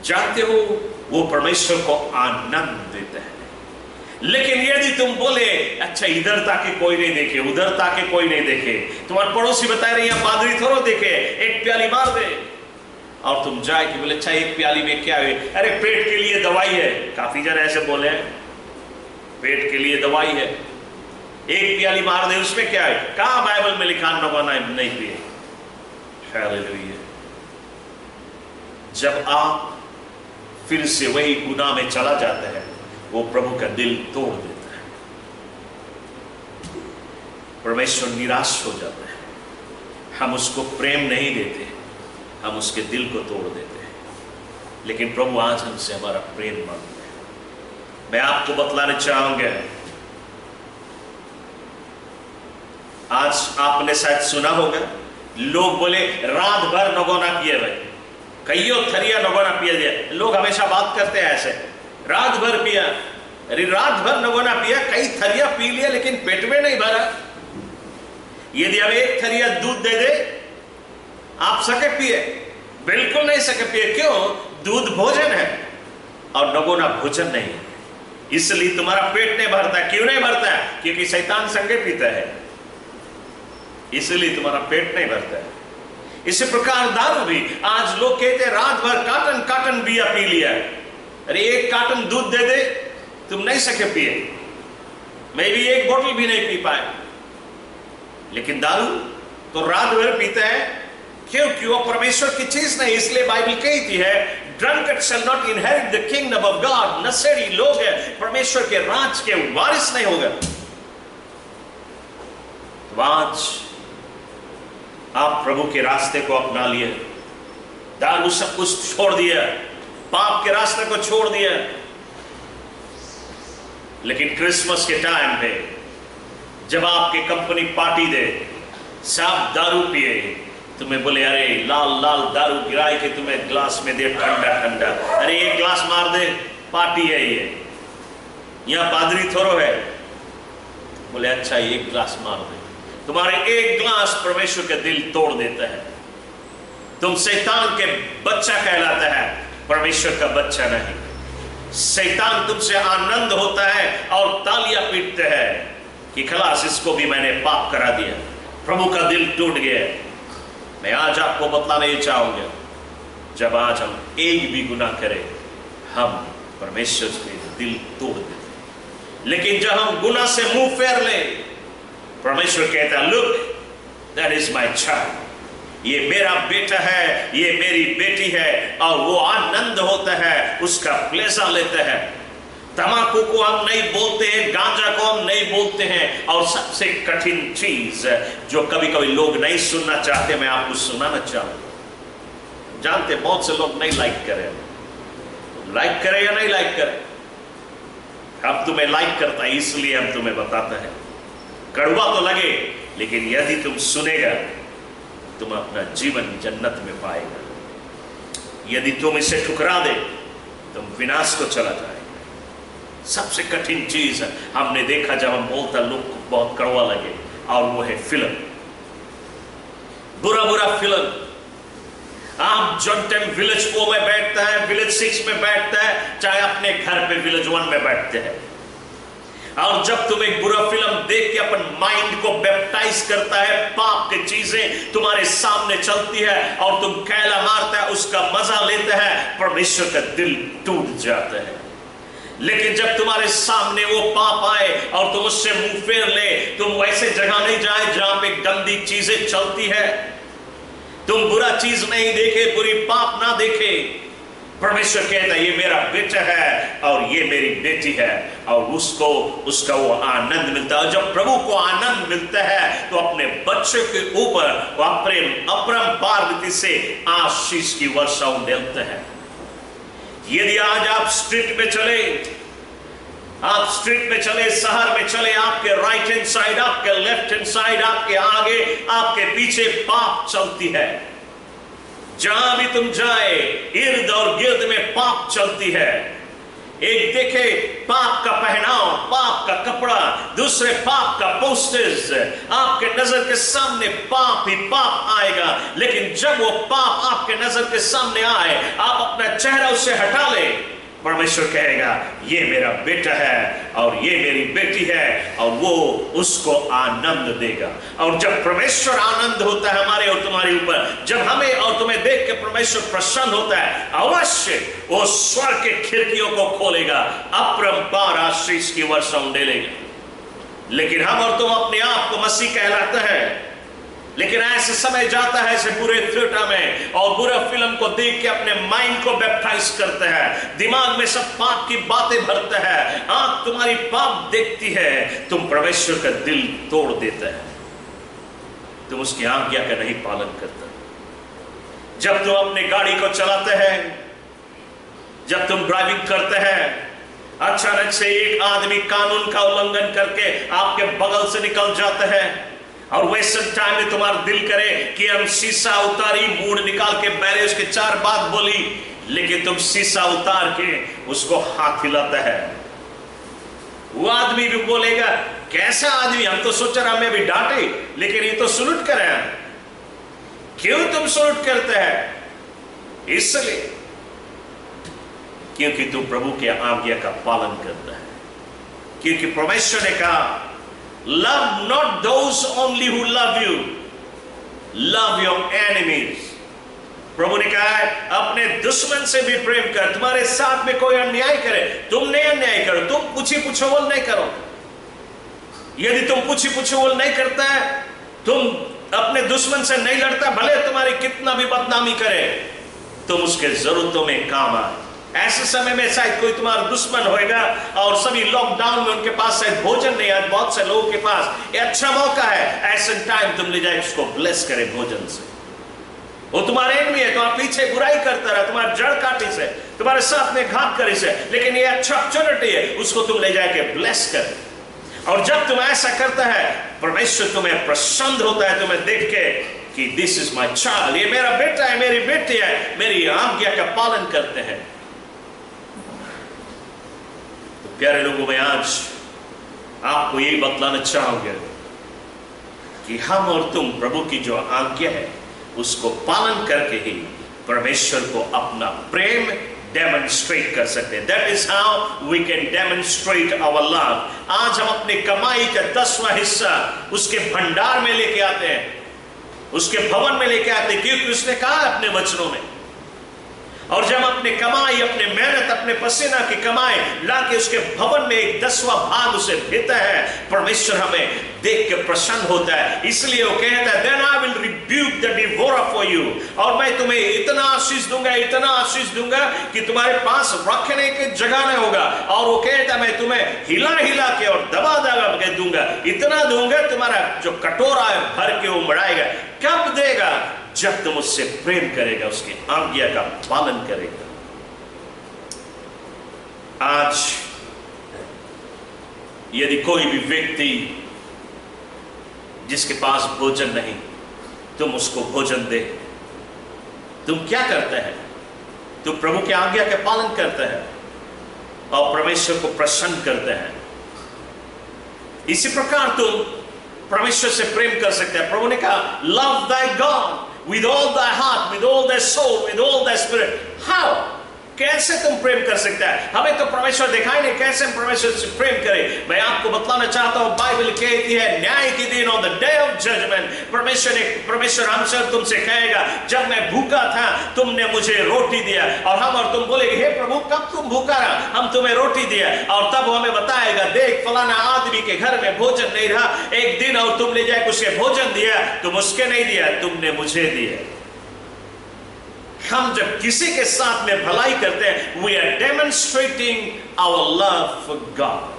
जानते हो वो परमेश्वर को आनंद देता है। लेकिन यदि तुम बोले अच्छा इधर ताकि कोई नहीं देखे, उधर ताकि कोई नहीं देखे, तुम्हारे पड़ोसी बता रहे हैं पादरी थोड़ा देखे, एक प्याली मार दे, और तुम जाए कि बोले अच्छा एक प्याली में क्या है? अरे पेट के लिए दवाई है, काफी जन ऐसे बोले हैं, पेट के लिए दवाई है, एक प्याली मार दे, उसमें क्या है? कहां बाइबल में लिखा नगोना नहीं पिए? हालेलुया। जब आप फिर से वही गुनाह में चला जाता है, वो प्रभु का दिल तोड़ देता है, परमेश्वर निराश हो जाता है, हम उसको प्रेम नहीं देते, हम उसके दिल को तोड़ देते हैं। लेकिन प्रभु आज हमसे हमारा प्रेम मांगते हैं। मैं आपको बतलाना चाहूंगा, आज आपने शायद सुना होगा, लोग बोले रात भर नगोना पिए भाई, कईयों थरिया नगोना पिए दिया। लोग हमेशा बात करते हैं ऐसे, रात भर पिया। अरे रात भर नगोना पिया, कई थरिया पी लिया, लेकिन पेट में नहीं भरा। यदि अब एक थरिया दूध दे दे, आप सके पिए? बिल्कुल नहीं सके पिए। क्यों? दूध भोजन है और नगोना भोजन नहीं है, इसलिए तुम्हारा पेट नहीं भरता। क्यों नहीं भरता है? क्योंकि शैतान संगे पीता है, इसलिए तुम्हारा पेट नहीं भरता है। इसी प्रकार दारू भी, आज लोग कहते हैं रात भर काटन काटन बिया पी लिया। अरे एक कार्टन दूध दे दे, तुम नहीं सके पिए, मैं भी एक बोतल भी नहीं पी पाए। लेकिन दारू तो रात भर पीता है। क्यों? वो परमेश्वर की चीज नहीं। इसलिए बाइबल कहती है drunkard shall not inherit the kingdom of God. नशेड़ी लोग हैं परमेश्वर के राज के वारिस नहीं होगा। तो आज आप प्रभु के रास्ते को अपना लिए, दारू सब कुछ छोड़ दिया, पाप के रास्ते को छोड़ दिया। लेकिन क्रिसमस के टाइम पे जब आपकी कंपनी पार्टी दे, सब दारू पिए, तुम्हें बोले अरे लाल लाल दारू गिराए के तुम्हें ग्लास में दे ठंडा ठंडा, अरे एक ग्लास मार दे, पार्टी है ये, यहां पादरी थोड़ो है। बोले अच्छा एक ग्लास मार दे। तुम्हारे एक ग्लास परमेश्वर का दिल तोड़ देता है। तुम शैतान के बच्चा कहलाता है, परमेश्वर का बच्चा नहीं। शैतान तुमसे आनंद होता है और तालियां पीटते हैं कि खलास, इसको भी मैंने पाप करा दिया, प्रभु का दिल टूट गया। मैं आज आपको बतलाना ये चाहूंगा, जब आज हम एक भी गुनाह करें, हम परमेश्वर से दिल तोड़ देते। लेकिन जब हम गुनाह से मुंह फेर लें, परमेश्वर कहता है look that is my child, ये मेरा बेटा है, ये मेरी बेटी है, और वो आनंद होता है, उसका प्लेजर लेते हैं। तंबाकू को हम नहीं बोलते हैं, गांजा को हम नहीं बोलते हैं, और सबसे कठिन चीज जो कभी कभी लोग नहीं सुनना चाहते, मैं आपको सुनाना चाहूंगा। जानते बहुत से लोग नहीं लाइक करें या नहीं लाइक करें, अब तुम्हें लाइक करता है इसलिए हम तुम्हें बताते हैं। कड़वा तो लगे, लेकिन यदि तुम सुनेगा तुम अपना जीवन जन्नत में पाएगा। यदि तुम इसे ठुकरा दे, तुम विनाश को चला जाएगा। सबसे कठिन चीज हमने देखा जब हम बोलता लोग को बहुत कड़वा लगे, और वो है फिल्म, बुरा बुरा फिल्म। आप जॉन टाइम विलेज 4 में बैठता है, विलेज 6 में बैठता है, चाहे अपने घर पे विलेज 1 में बैठते हैं, और जब तुम एक बुरा फिल्म देख के अपन माइंड को बैप्टाइज करता है, पाप की चीजें तुम्हारे सामने चलती है और तुम कैला मारता है, उसका मजा लेता है, परमेश्वर का दिल टूट जाता है। लेकिन जब तुम्हारे सामने वो पाप आए और तुम उससे मुंह फेर ले, तुम वैसे जगह नहीं जाए जहां पे गंदी चीजें चलती है, तुम बुरा चीज नहीं देखे, बुरी पाप ना देखे। परमेश्वर कहता है ये मेरा बेटा है और ये मेरी बेटी है, और उसको उसका वो आनंद मिलता है। जब प्रभु को आनंद मिलता है तो अपने बच्चों के ऊपर वो अपरंपार रीति से आशीष की वर्षा उड़ेलते हैं। यदि आज आप स्ट्रीट में चले, शहर में चले, आपके राइट हैंड साइड, आपके लेफ्ट हैंड साइड, आपके आगे, आपके पीछे पाप चलती है। जहां भी तुम जाए, इर्द और गिर्द में पाप चलती है। एक देखे पाप का पहनाव, पाप का कपड़ा, दूसरे पाप का पोस्टर्स, आपके नजर के सामने पाप ही पाप आएगा। लेकिन जब वो पाप आपके नजर के सामने आए, आप अपना चेहरा उससे हटा ले, परमेश्वर कहेगा ये मेरा बेटा है और ये मेरी बेटी है, और वो उसको आनंद देगा। और जब परमेश्वर आनंद होता है हमारे और तुम्हारे ऊपर, जब हमें और तुम्हें देख के परमेश्वर प्रसन्न होता है, अवश्य वो स्वर्ग के खिड़कियों को खोलेगा, अपरंपार आशीष की वर्षा उंडेलेगा। लेकिन हम और तुम अपने आप को मसीह कहलाते हैं, लेकिन ऐसे समय जाता है ऐसे बुरे थिएटर में और बुरा फिल्म को देख के अपने माइंड को बैप्टाइज करते हैं, दिमाग में सब पाप की बातें भरते हैं, आंख तुम्हारी पाप देखती है, तुम परमेश्वर का दिल तोड़ देते हैं, तुम उसकी आज्ञा का नहीं पालन करते। जब तुम अपनी गाड़ी को चलाते हैं, जब तुम ड्राइविंग करते हैं, अचानक से एक आदमी कानून का उल्लंघन करके आपके बगल से निकल जाता है, और वैसे टाइम में तुम्हारा दिल करे कि हम शीशा उतारी, मूड निकाल के बैरे उसके 4 बात बोली, लेकिन तुम शीशा उतार के उसको हाथ हिलाता है। वो आदमी भी बोलेगा कैसा आदमी, हम तो सोच रहे हमें भी डांटे, लेकिन ये तो सुलट करे। क्यों तुम सुलट करते हैं? इसलिए क्योंकि तुम प्रभु के आज्ञा का पालन करता है। क्योंकि परमेश्वर ने कहा love not those only who love you, love your enemies. प्रभु ने कहा है अपने दुश्मन से भी प्रेम कर। तुम्हारे साथ में कोई अन्याय करे, तुम नहीं अन्याय करो, तुम पूछी पुछोल नहीं करो। यदि तुम पूछी पुछोल नहीं करता है, तुम अपने दुश्मन से नहीं लड़ता, भले तुम्हारी कितना भी बदनामी करे, तुम उसके जरूरतों में काम आए। ऐसे समय में शायद कोई तुम्हारा दुश्मन होएगा और सभी लॉकडाउन में उनके पास शायद भोजन नहीं है, बहुत से लोगों के पास ये अच्छा मौका है, ऐसे टाइम तुम ले जाए उसको ब्लेस करे भोजन से। वो तुम्हारे एनिमी है, तुम्हारे पीछे बुराई करता रहा, तुम्हारे जड़ काटी से, तुम्हारे साथ में घात करी से, लेकिन ये अच्छा अपॉर्चुनिटी है, उसको तुम ले जाके ब्लेस कर। और जब तुम ऐसा करता है, परमेश्वर तुम्हें प्रसन्न होता है, तुम्हें देख के कि दिस इज माई चाइल्ड, ये मेरा बेटा है, मेरी बेटी है, मेरी आज्ञा का पालन करते हैं। तो प्यारे लोगों, मैं आज आपको यही बतलाना चाहूंगा कि हम और तुम प्रभु की जो आज्ञा है उसको पालन करके ही परमेश्वर को अपना प्रेम डेमोन्स्ट्रेट कर सकते हैं। That is how we can demonstrate our love. आज हम अपनी कमाई का 10वां हिस्सा उसके भंडार में लेके आते हैं, उसके भवन में लेके आते हैं, क्योंकि उसने कहा अपने वचनों में। और जब अपने कमाई, अपने मेहनत, अपने पसीना की कमाई लाके उसके भवन में एक 10वां भाग उसे देता है, परमेश्वर हमें देख के प्रसन्न होता है। इसलिए वो कहता है then I will rebuke the devourer for you, और मैं तुम्हें इतना आशीष दूंगा, इतना आशीष दूंगा कि तुम्हारे पास रखने की जगह नहीं होगा। और वो कहता है मैं तुम्हें हिला हिला के और दबा दबा के दूंगा, इतना दूंगा तुम्हारा जो कटोरा है भर के उमड़ाएगा। कब देगा? जब तुम उससे प्रेम करेगा, उसकी आज्ञा का पालन करेगा। आज यदि कोई भी व्यक्ति जिसके पास भोजन नहीं, तुम उसको भोजन दे, तुम क्या करता है? तुम प्रभु की आज्ञा का पालन करता है और परमेश्वर को प्रसन्न करता है। इसी प्रकार तुम परमेश्वर से प्रेम कर सकते हैं। प्रभु ने कहा love thy God with all thy heart, with all thy soul, with all thy spirit. How? कैसे तुम प्रेम कर सकता है? हमें तो परमेश्वर दिखाई नहीं, कैसे हम परमेश्वर से प्रेम करें? मैं आपको बतलाना चाहता हूं, बाइबल कहती है न्याय के दिन, on the day of judgment, परमेश्वर हमसे और तुमसे कहेगा जब मैं भूखा था तुमने मुझे रोटी दिया। और हम और तुम बोलेंगे हे प्रभु कब तुम भूखा रहा, हम तुम्हें रोटी दिया। और तब हमें बताएगा देख फलाना आदमी के घर में भोजन नहीं रहा एक दिन, और तुम ले जाके उसे भोजन दिया, तुम उसके नहीं दिया, तुमने मुझे दिया। हम जब किसी के साथ में भलाई करते हैं, we are demonstrating our love for God.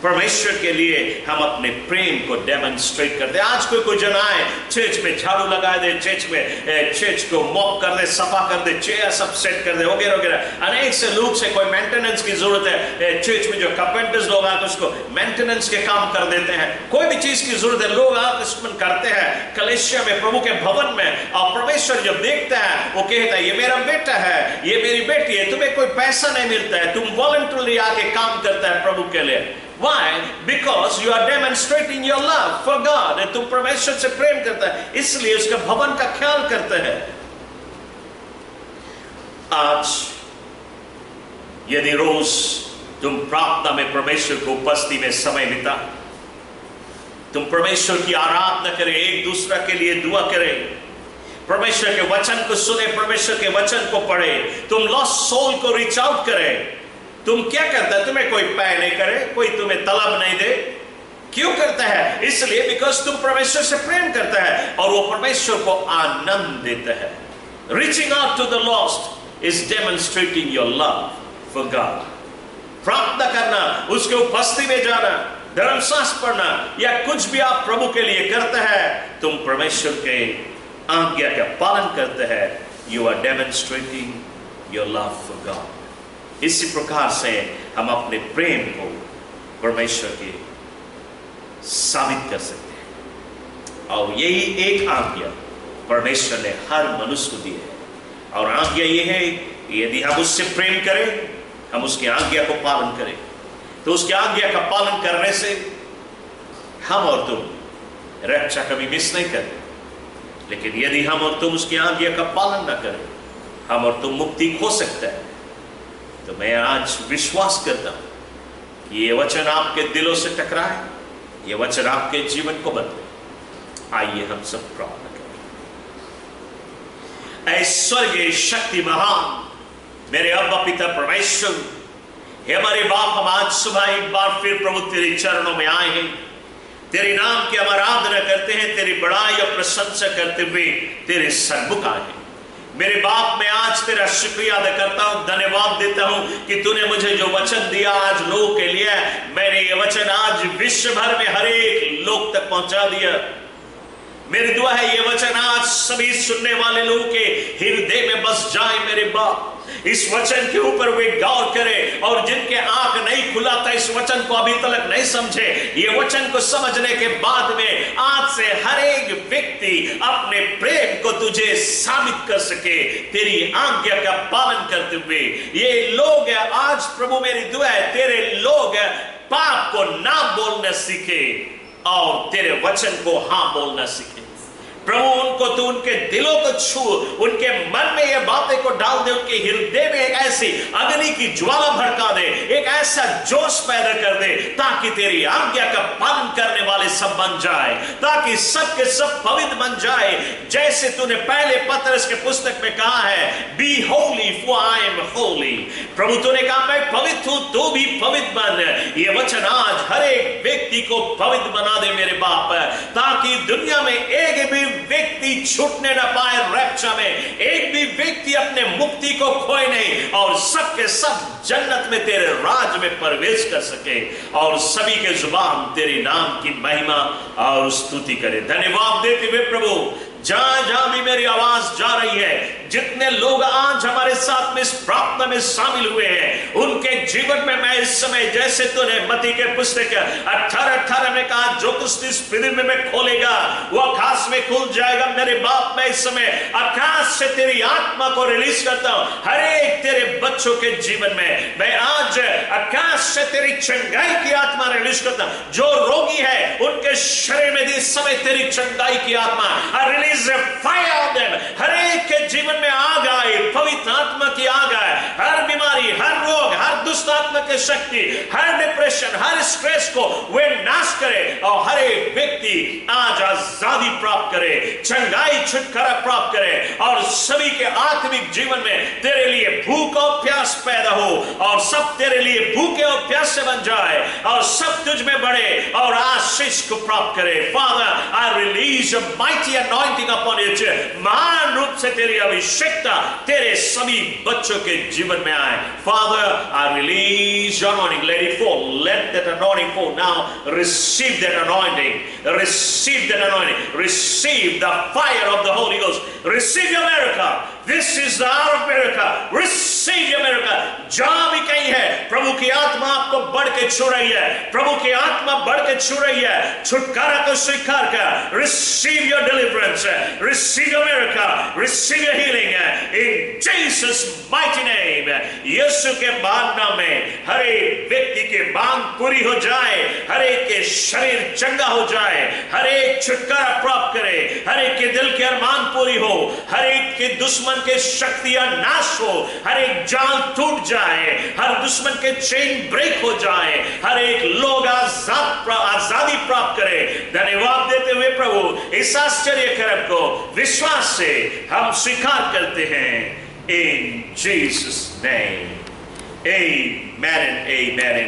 परमेश्वर के लिए हम अपने प्रेम को डेमोन्स्ट्रेट करते हैं। आज कोई जन आए चर्च में झाड़ू लगा दे, चर्च को मॉप कर दे, सफा कर दे, चेयर सब सेट कर दे, वगैरह वगैरह। अनेक से लोग से कोई मेंटेनेंस की जरूरत है, चर्च में जो कारपेंटर्स लोग आकर उसको मेंटेनेंस के काम कर देते हैं। कोई भी चीज की जरूरत है, लोग आकर करते हैं कलीसिया में, प्रभु के भवन में। और परमेश्वर जब देखता है वो कहता है ये मेरा बेटा है, ये मेरी बेटी है, तुम्हें कोई पैसा नहीं मिलता है, तुम वॉलंटरली आके काम करता है प्रभु के लिए। Why? Because you are demonstrating your love for God. तुम परमेश्वर से प्रेम करता है, इसलिए उसका भवन का ख्याल करते हैं। आज यदि रोज तुम प्रार्थना में परमेश्वर को उपस्थिति में समय बिता, तुम परमेश्वर की आराधना करें, एक दूसरे के लिए दुआ करें, परमेश्वर के वचन को सुने, परमेश्वर के वचन को पढ़े, तुम लॉस्ट सोल को रीच आउट करें। तुम क्या करता है? तुम्हें कोई पे नहीं करे, कोई तुम्हें तलब नहीं दे। क्यों करता है? इसलिए बिकॉज तुम परमेश्वर से प्रेम करता है और वो परमेश्वर को आनंद देता है। Reaching out to the lost is demonstrating your love for God. प्रार्थना करना, उसके उपस्थिति में जाना, धर्मशास्त्र पढ़ना या कुछ भी आप प्रभु के लिए करते हैं, तुम परमेश्वर के आज्ञा का पालन करते हैं। You are demonstrating your love for God. इसी प्रकार से हम अपने प्रेम को परमेश्वर के साबित कर सकते हैं। और यही एक आज्ञा परमेश्वर ने हर मनुष्य को दी है, और आज्ञा ये है यदि हम उससे प्रेम करें, हम उसकी आज्ञा को पालन करें, तो उसकी आज्ञा का पालन करने से हम और तुम रक्षा कभी मिस नहीं करते। लेकिन यदि हम और तुम उसकी आज्ञा का पालन ना करें, हम और तुम मुक्ति खो सकते हैं। तो मैं आज विश्वास करता हूं कि ये वचन आपके दिलों से टकराए, ये वचन आपके जीवन को बदले। आइए हम सब प्रार्थना करें। ऐ स्वर्गीय शक्ति महान मेरे अब्बा पिता परमेश्वर, हे हमारे बाप, हम आज सुबह एक बार फिर प्रभु तेरे चरणों में आए हैं, तेरे नाम की हम आराधना करते हैं, तेरी बड़ाई और प्रशंसा करते हुए तेरे सन्मुख आए हैं। मेरे बाप, मैं आज तेरा शुक्रिया अदा करता हूं, धन्यवाद देता हूं कि तूने मुझे जो वचन दिया आज लोगों के लिए, मैंने ये वचन आज विश्व भर में हर एक लोग तक पहुंचा दिया। मेरी दुआ है ये वचन आज सभी सुनने वाले लोगों के हृदय में बस जाए। मेरे बाप, इस वचन के ऊपर वे गौर करें, और जिनके आंख नहीं खुला था इस वचन को अभी तक नहीं समझे, ये वचन को समझने के बाद में आज से हर एक व्यक्ति अपने प्रेम को तुझे साबित कर सके, तेरी आज्ञा का पालन करते हुए। ये लोग आज प्रभु, मेरी दुआ है तेरे लोग पाप को ना बोलना सीखे और तेरे वचन को हां बोलना सीखे। प्रभु, उनको तू उनके दिलों को छू, उनके मन में ये बातें को डाल दे, उनके हृदय में एक ऐसी अग्नि की ज्वाला भड़का दे, एक ऐसा जोश पैदा कर दे, ताकि तेरी आज्ञा का पालन करने वाले सब बन जाए, ताकि सब के सब पवित्र बन जाए। जैसे तूने पहले पतरस के पुस्तक में कहा है, be holy for I am holy. प्रभु, तूने कहा मैं पवित्र हूं, तू भी पवित्र बन। ये वचन आज हर एक व्यक्ति को पवित्र बना दे मेरे बाप, ताकि दुनिया में एक भी व्यक्ति छूटने न पाए रक्षा में, एक भी व्यक्ति अपने मुक्ति को खोए नहीं, और सबके सब जन्नत में तेरे राज में प्रवेश कर सके, और सभी के जुबान तेरे नाम की महिमा और स्तुति करे। धन्यवाद देते हुए प्रभु, जहां जहां भी मेरी आवाज जा रही है, जितने लोग आज हमारे साथ में इस प्रार्थना में शामिल हुए हैं, उनके जीवन में मैं इस समय, जैसे तूने मत्ती के पुस्तक 18:18 में कहा, जो कुछ इस पृथ्वी में खोलेगा वो आकाश में खुल जाएगा। मेरे बाप, मैं इस समय आकाश से तेरी आत्मा को रिलीज करता हूं हर एक तेरे बच्चों के जीवन में। मैं आज आकाश से तेरी चंगाई की आत्मा रिलीज करता हूं। जो रोगी है उनके शरीर में इस समय तेरी चंगाई की आत्मा रिलीज फायर ऑन देम। हर एक के जीवन में आग आए, पवित्र आत्मा की आग आए। हर बीमारी, हर रोग, हर दुष्ट आत्मा की शक्ति, हर डिप्रेशन, हर स्ट्रेस को वे नाश करे, और हर एक व्यक्ति आज आजादी प्राप्त करे, चंगाई छुटकारा प्राप्त करे, और सभी के आत्मिक जीवन में तेरे लिए भूख और प्यास पैदा हो, और सब तेरे लिए भूखे और प्यासे बन जाए, और सब तुझ में बढ़े और आशीष को प्राप्त करे। Father, I release a mighty anointing upon it. महान रूप से तेरी अभिषेकता तेरे सभी बच्चों के जीवन में आए। Father, I release your anointing, let it fall, let that anointing fall now. Receive that anointing, receive that anointing, receive the fire of the Holy Ghost, receive your miracle. This is the hour of miracle. Receive your miracle. जहां भी कहीं है, प्रभु की आत्मा आपको बढ़ के छू रही है, प्रभु की आत्मा बढ़ के छू रही है। छुटकारा को स्वीकार कर। Receive your deliverance, receive your miracle, receive your healing in Jesus mighty name. यीशु के नाम में हर एक व्यक्ति की मांग पूरी हो जाए, हर एक के शरीर चंगा हो जाए, हर एक छुटकारा प्राप्त करे, हर एक के दिल के अरमान पूरी हो, हर एक के दुश्मन के शक्तियां नाश हो, हर एक जाल टूट जाए, हर दुश्मन के चेन ब्रेक हो जाए, हर एक लोग आजादी प्राप्त करे। धन्यवाद देते हुए प्रभु, इस आश्चर्य कर्म को विश्वास से हम स्वीकार करते हैं। In Jesus' name, amen and amen.